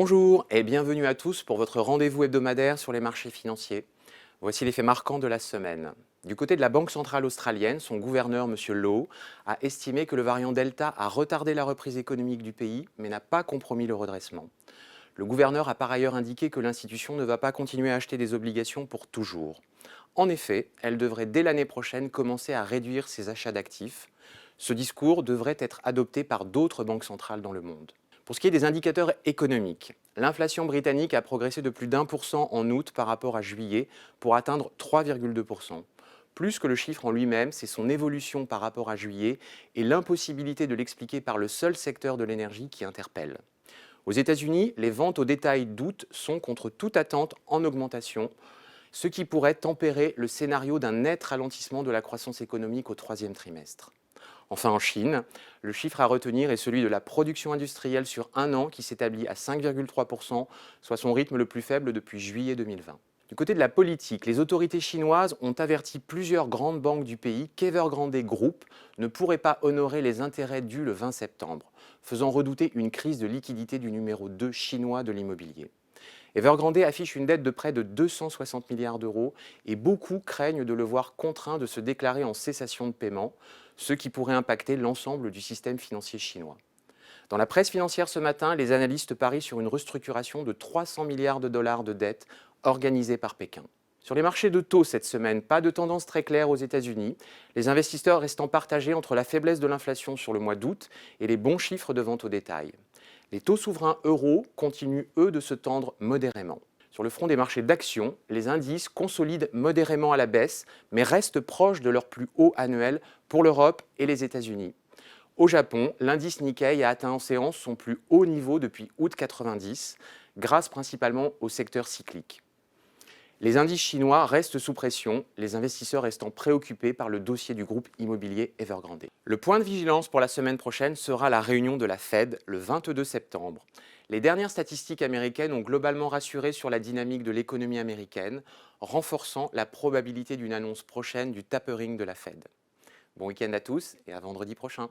Bonjour et bienvenue à tous pour votre rendez-vous hebdomadaire sur les marchés financiers. Voici les faits marquants de la semaine. Du côté de la Banque centrale australienne, son gouverneur, M. Lowe, a estimé que le variant Delta a retardé la reprise économique du pays, mais n'a pas compromis le redressement. Le gouverneur a par ailleurs indiqué que l'institution ne va pas continuer à acheter des obligations pour toujours. En effet, elle devrait dès l'année prochaine commencer à réduire ses achats d'actifs. Ce discours devrait être adopté par d'autres banques centrales dans le monde. Pour ce qui est des indicateurs économiques, l'inflation britannique a progressé de plus d'1% en août par rapport à juillet pour atteindre 3,2%. Plus que le chiffre en lui-même, c'est son évolution par rapport à juillet et l'impossibilité de l'expliquer par le seul secteur de l'énergie qui interpelle. Aux États-Unis, les ventes au détail d'août sont contre toute attente en augmentation, ce qui pourrait tempérer le scénario d'un net ralentissement de la croissance économique au troisième trimestre. Enfin, en Chine, le chiffre à retenir est celui de la production industrielle sur un an qui s'établit à 5,3%, soit son rythme le plus faible depuis juillet 2020. Du côté de la politique, les autorités chinoises ont averti plusieurs grandes banques du pays qu'Evergrande Group ne pourrait pas honorer les intérêts dus le 20 septembre, faisant redouter une crise de liquidité du numéro 2 chinois de l'immobilier. Evergrande affiche une dette de près de 260 milliards d'euros et beaucoup craignent de le voir contraint de se déclarer en cessation de paiement, ce qui pourrait impacter l'ensemble du système financier chinois. Dans la presse financière ce matin, les analystes parient sur une restructuration de 300 milliards de dollars de dettes organisée par Pékin. Sur les marchés de taux cette semaine, pas de tendance très claire aux États-Unis, les investisseurs restant partagés entre la faiblesse de l'inflation sur le mois d'août et les bons chiffres de vente au détail. Les taux souverains euros continuent, eux, de se tendre modérément. Sur le front des marchés d'actions, les indices consolident modérément à la baisse, mais restent proches de leur plus haut annuel pour l'Europe et les États-Unis. Au Japon, l'indice Nikkei a atteint en séance son plus haut niveau depuis août 90, grâce principalement au secteur cyclique. Les indices chinois restent sous pression, les investisseurs restant préoccupés par le dossier du groupe immobilier Evergrande. Le point de vigilance pour la semaine prochaine sera la réunion de la Fed le 22 septembre. Les dernières statistiques américaines ont globalement rassuré sur la dynamique de l'économie américaine, renforçant la probabilité d'une annonce prochaine du tapering de la Fed. Bon week-end à tous et à vendredi prochain.